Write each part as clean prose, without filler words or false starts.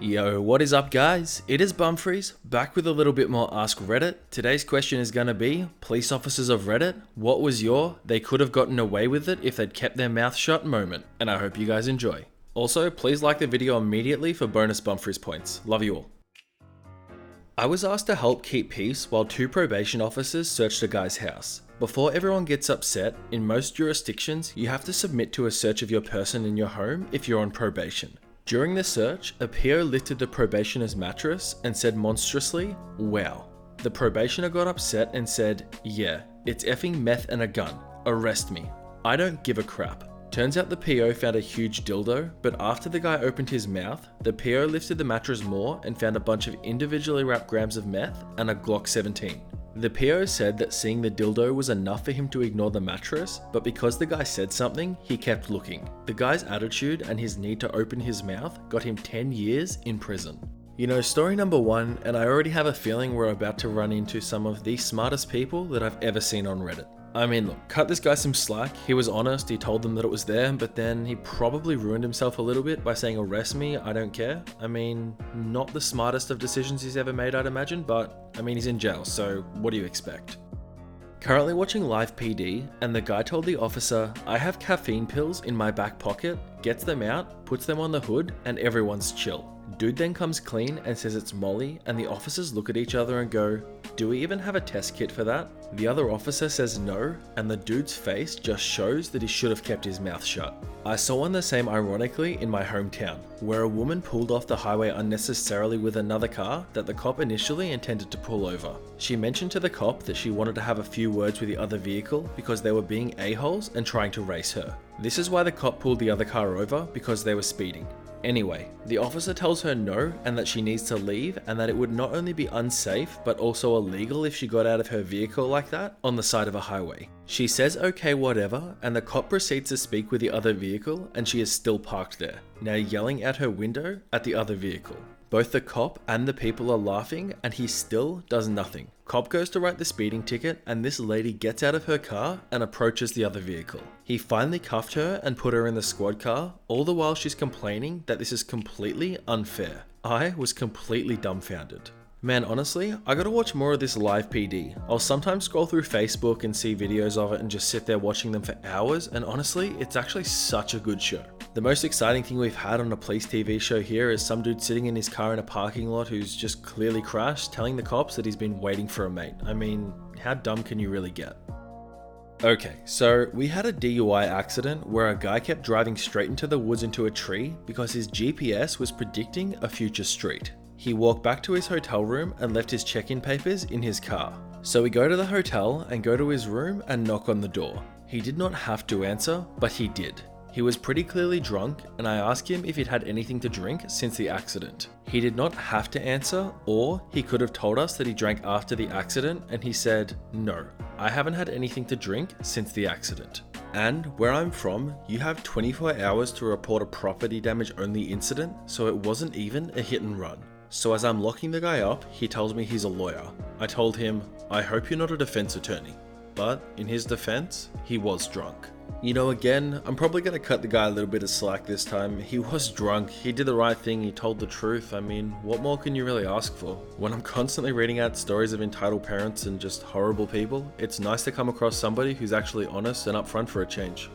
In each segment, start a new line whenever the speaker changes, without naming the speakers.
Yo, what is up guys? It is Bumfris, back with a little bit more Ask Reddit. Today's question is gonna be, police officers of Reddit, what was your they could have gotten away with it if they'd kept their mouth shut moment? And I hope you guys enjoy. Also, please like the video immediately for bonus Bumfris points. Love you all. I was asked to help keep peace while two probation officers searched a guy's house. Before everyone gets upset, in most jurisdictions, you have to submit to a search of your person in your home if you're on probation. During the search, a PO lifted the probationer's mattress and said monstrously, "Wow." The probationer got upset and said, "Yeah, it's effing meth and a gun. Arrest me. I don't give a crap." Turns out the PO found a huge dildo, but after the guy opened his mouth, the PO lifted the mattress more and found a bunch of individually wrapped grams of meth and a Glock 17. The PO said that seeing the dildo was enough for him to ignore the mattress, but because the guy said something, he kept looking. The guy's attitude and his need to open his mouth got him 10 years in prison. You know, story number one, and I already have a feeling we're about to run into some of the smartest people that I've ever seen on Reddit. I mean, look, cut this guy some slack. He was honest, he told them that it was there, but then he probably ruined himself a little bit by saying, "Arrest me, I don't care." I mean, not the smartest of decisions he's ever made, I'd imagine, but I mean, he's in jail, so what do you expect? Currently watching live PD, and the guy told the officer, "I have caffeine pills in my back pocket," gets them out, puts them on the hood, and everyone's chill. Dude then comes clean and says it's Molly, and the officers look at each other and go, "Do we even have a test kit for that?" The other officer says no, and the dude's face just shows that he should have kept his mouth shut. I saw one the same ironically in my hometown, where a woman pulled off the highway unnecessarily with another car that the cop initially intended to pull over. She mentioned to the cop that she wanted to have a few words with the other vehicle because they were being a-holes and trying to race her. This is why the cop pulled the other car over, because they were speeding. Anyway, the officer tells her no and that she needs to leave and that it would not only be unsafe but also illegal if she got out of her vehicle like that on the side of a highway. She says okay whatever, and the cop proceeds to speak with the other vehicle, and she is still parked there, now yelling at her window at the other vehicle. Both the cop and the people are laughing and he still does nothing. Cop goes to write the speeding ticket and this lady gets out of her car and approaches the other vehicle. He finally cuffed her and put her in the squad car, all the while she's complaining that this is completely unfair. I was completely dumbfounded. Man, honestly, I gotta watch more of this live PD. I'll sometimes scroll through Facebook and see videos of it and just sit there watching them for hours, and honestly, it's actually such a good show. The most exciting thing we've had on a police TV show here is some dude sitting in his car in a parking lot who's just clearly crashed, telling the cops that he's been waiting for a mate. I mean, how dumb can you really get? Okay, so we had a DUI accident where a guy kept driving straight into the woods into a tree because his GPS was predicting a future street. He walked back to his hotel room and left his check-in papers in his car. So we go to the hotel and go to his room and knock on the door. He did not have to answer, but he did. He was pretty clearly drunk, and I asked him if he'd had anything to drink since the accident. He did not have to answer, or he could have told us that he drank after the accident, and he said, "No, I haven't had anything to drink since the accident." And where I'm from, you have 24 hours to report a property damage only incident, so it wasn't even a hit and run. So as I'm locking the guy up, he tells me he's a lawyer. I told him, "I hope you're not a defense attorney." But in his defense, he was drunk. You know, again, I'm probably going to cut the guy a little bit of slack this time. He was drunk, he did the right thing, he told the truth. I mean, what more can you really ask for? When I'm constantly reading out stories of entitled parents and just horrible people, it's nice to come across somebody who's actually honest and upfront for a change.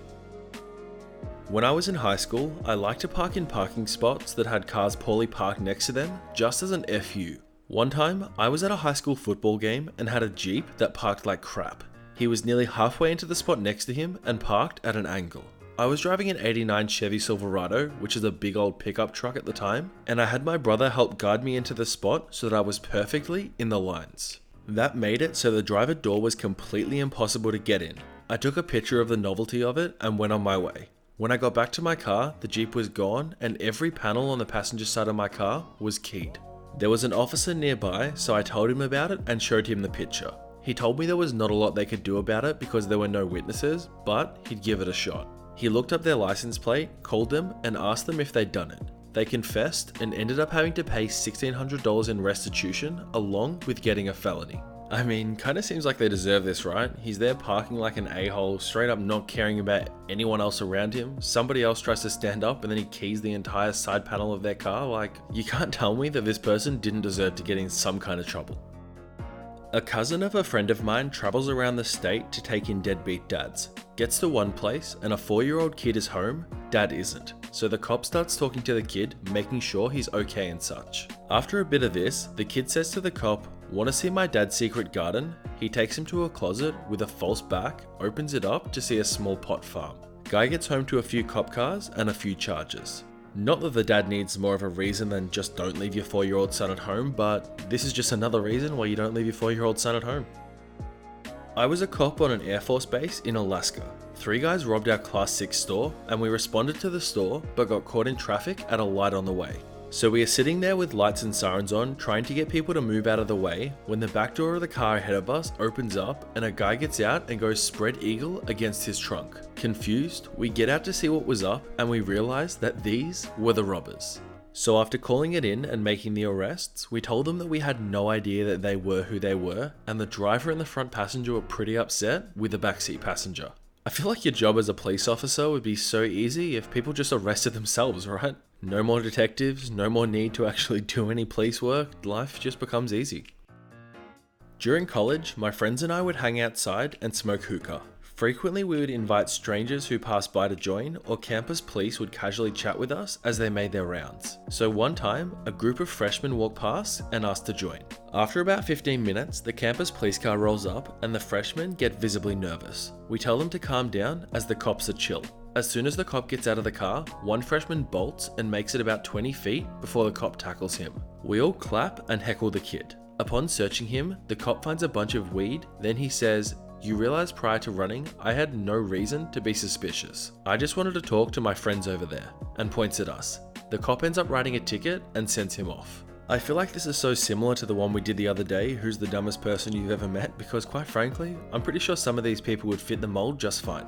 When I was in high school, I liked to park in parking spots that had cars poorly parked next to them, just as an FU. One time, I was at a high school football game and had a Jeep that parked like crap. He was nearly halfway into the spot next to him and parked at an angle. I was driving an '89 Chevy Silverado, which is a big old pickup truck at the time, and I had my brother help guide me into the spot so that I was perfectly in the lines. That made it so the driver door was completely impossible to get in. I took a picture of the novelty of it and went on my way. When I got back to my car, the Jeep was gone and every panel on the passenger side of my car was keyed. There was an officer nearby, so I told him about it and showed him the picture. He told me there was not a lot they could do about it because there were no witnesses, but he'd give it a shot. He looked up their license plate, called them, and asked them if they'd done it. They confessed and ended up having to pay $1,600 in restitution along with getting a felony. I mean, kinda seems like they deserve this, right? He's there parking like an a-hole, straight up not caring about anyone else around him. Somebody else tries to stand up and then he keys the entire side panel of their car. Like, you can't tell me that this person didn't deserve to get in some kind of trouble. A cousin of a friend of mine travels around the state to take in deadbeat dads. Gets to one place and a 4-year-old kid is home, dad isn't. So the cop starts talking to the kid, making sure he's okay and such. After a bit of this, the kid says to the cop, "Want to see my dad's secret garden?" He takes him to a closet with a false back, opens it up to see a small pot farm. Guy gets home to a few cop cars and a few charges. Not that the dad needs more of a reason than just don't leave your 4-year-old son at home, but this is just another reason why you don't leave your 4-year-old son at home. I was a cop on an Air Force base in Alaska. 3 guys robbed our Class 6 store and we responded to the store but got caught in traffic at a light on the way. So we are sitting there with lights and sirens on trying to get people to move out of the way when the back door of the car ahead of us opens up and a guy gets out and goes spread eagle against his trunk. Confused, we get out to see what was up and we realize that these were the robbers. So after calling it in and making the arrests, we told them that we had no idea that they were who they were, and the driver and the front passenger were pretty upset with the backseat passenger. I feel like your job as a police officer would be so easy if people just arrested themselves, right? No more detectives, no more need to actually do any police work, life just becomes easy. During college, my friends and I would hang outside and smoke hookah. Frequently we would invite strangers who passed by to join, or campus police would casually chat with us as they made their rounds. So one time, a group of freshmen walked past and asked to join. After about 15 minutes, the campus police car rolls up and the freshmen get visibly nervous. We tell them to calm down as the cops are chill. As soon as the cop gets out of the car, one freshman bolts and makes it about 20 feet before the cop tackles him. We all clap and heckle the kid. Upon searching him, the cop finds a bunch of weed, then he says, "You realize prior to running, I had no reason to be suspicious. I just wanted to talk to my friends over there," and points at us. The cop ends up writing a ticket and sends him off. I feel like this is so similar to the one we did the other day, who's the dumbest person you've ever met, because quite frankly, I'm pretty sure some of these people would fit the mold just fine.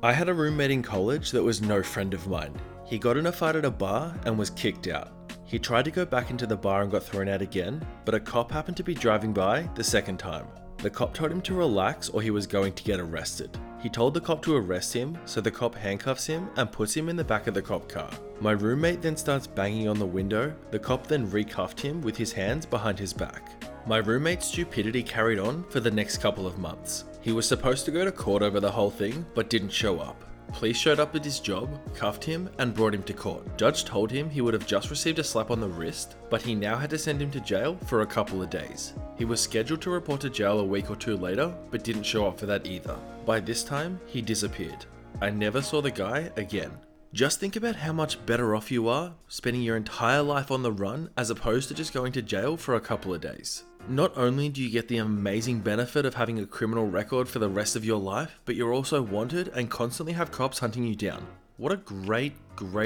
I had a roommate in college that was no friend of mine. He got in a fight at a bar and was kicked out. He tried to go back into the bar and got thrown out again, but a cop happened to be driving by the second time. The cop told him to relax or he was going to get arrested. He told the cop to arrest him, so the cop handcuffs him and puts him in the back of the cop car. My roommate then starts banging on the window. The cop then recuffed him with his hands behind his back. My roommate's stupidity carried on for the next couple of months. He was supposed to go to court over the whole thing, but didn't show up. Police showed up at his job, cuffed him, and brought him to court. Judge told him he would have just received a slap on the wrist, but he now had to send him to jail for a couple of days. He was scheduled to report to jail a week or 2 later, but didn't show up for that either. By this time, he disappeared. I never saw the guy again. Just think about how much better off you are spending your entire life on the run as opposed to just going to jail for a couple of days. Not only do you get the amazing benefit of having a criminal record for the rest of your life, but you're also wanted and constantly have cops hunting you down. What a great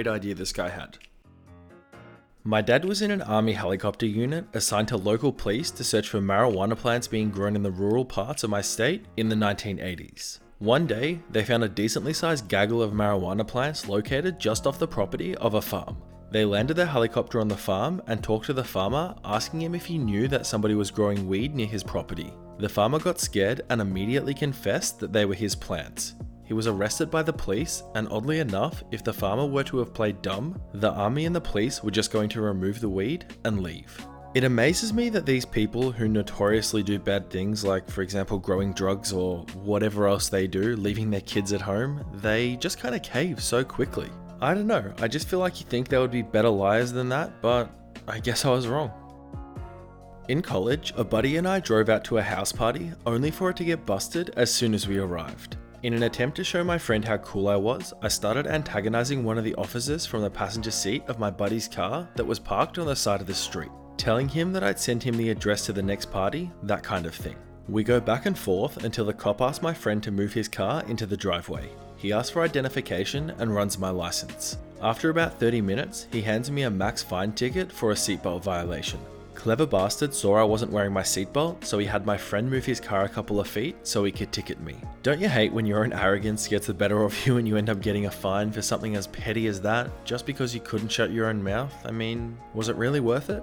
idea this guy had. My dad was in an army helicopter unit assigned to local police to search for marijuana plants being grown in the rural parts of my state in the 1980s. One day, they found a decently sized gaggle of marijuana plants located just off the property of a farm. They landed their helicopter on the farm and talked to the farmer, asking him if he knew that somebody was growing weed near his property. The farmer got scared and immediately confessed that they were his plants. He was arrested by the police, and oddly enough, if the farmer were to have played dumb, the army and the police were just going to remove the weed and leave. It amazes me that these people who notoriously do bad things, like for example growing drugs or whatever else they do, leaving their kids at home, they just kind of cave so quickly. I don't know, I just feel like you think they would be better liars than that, but I guess I was wrong. In college, a buddy and I drove out to a house party, only for it to get busted as soon as we arrived. In an attempt to show my friend how cool I was, I started antagonizing one of the officers from the passenger seat of my buddy's car that was parked on the side of the street, telling him that I'd sent him the address to the next party, that kind of thing. We go back and forth until the cop asks my friend to move his car into the driveway. He asks for identification and runs my license. After about 30 minutes, he hands me a max fine ticket for a seatbelt violation. Clever bastard saw I wasn't wearing my seatbelt, so he had my friend move his car a couple of feet so he could ticket me. Don't you hate when your own arrogance gets the better of you and you end up getting a fine for something as petty as that, just because you couldn't shut your own mouth? I mean, was it really worth it?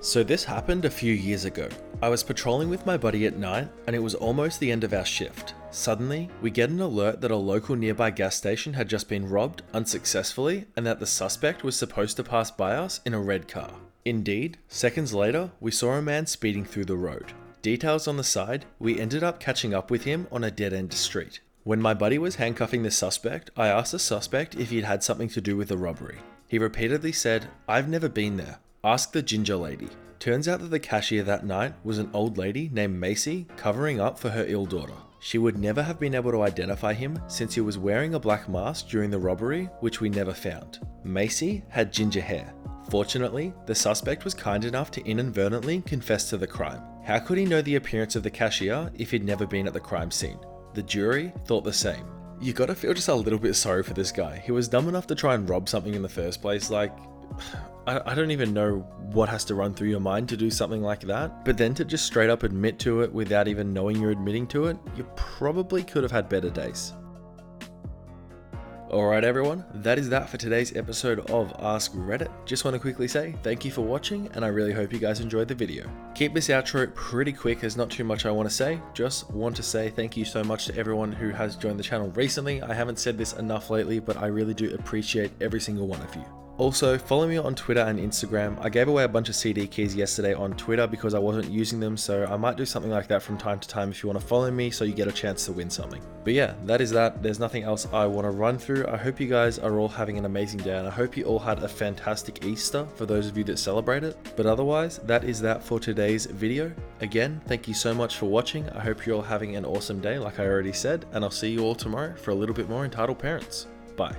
So this happened a few years ago. I was patrolling with my buddy at night and it was almost the end of our shift. Suddenly, we get an alert that a local nearby gas station had just been robbed unsuccessfully and that the suspect was supposed to pass by us in a red car. Indeed, seconds later, we saw a man speeding through the road. Details on the side, we ended up catching up with him on a dead-end street. When my buddy was handcuffing the suspect, I asked the suspect if he'd had something to do with the robbery. He repeatedly said, "I've never been there. Ask the ginger lady." Turns out that the cashier that night was an old lady named Macy covering up for her ill daughter. She would never have been able to identify him since he was wearing a black mask during the robbery, which we never found. Macy had ginger hair. Fortunately, the suspect was kind enough to inadvertently confess to the crime. How could he know the appearance of the cashier if he'd never been at the crime scene? The jury thought the same. You gotta feel just a little bit sorry for this guy. He was dumb enough to try and rob something in the first place. Like, I don't even know what has to run through your mind to do something like that. But then to just straight up admit to it without even knowing you're admitting to it, you probably could have had better days. Alright everyone, that is that for today's episode of Ask Reddit. Just want to quickly say thank you for watching and I really hope you guys enjoyed the video. Keep this outro pretty quick, there's not too much I want to say. Just want to say thank you so much to everyone who has joined the channel recently. I haven't said this enough lately, but I really do appreciate every single one of you. Also, follow me on Twitter and Instagram. I gave away a bunch of CD keys yesterday on Twitter because I wasn't using them, so I might do something like that from time to time if you want to follow me so you get a chance to win something. But yeah, that is that. There's nothing else I want to run through. I hope you guys are all having an amazing day and I hope you all had a fantastic Easter for those of you that celebrate it. But otherwise, that is that for today's video. Again, thank you so much for watching. I hope you're all having an awesome day like I already said, and I'll see you all tomorrow for a little bit more entitled parents. Bye.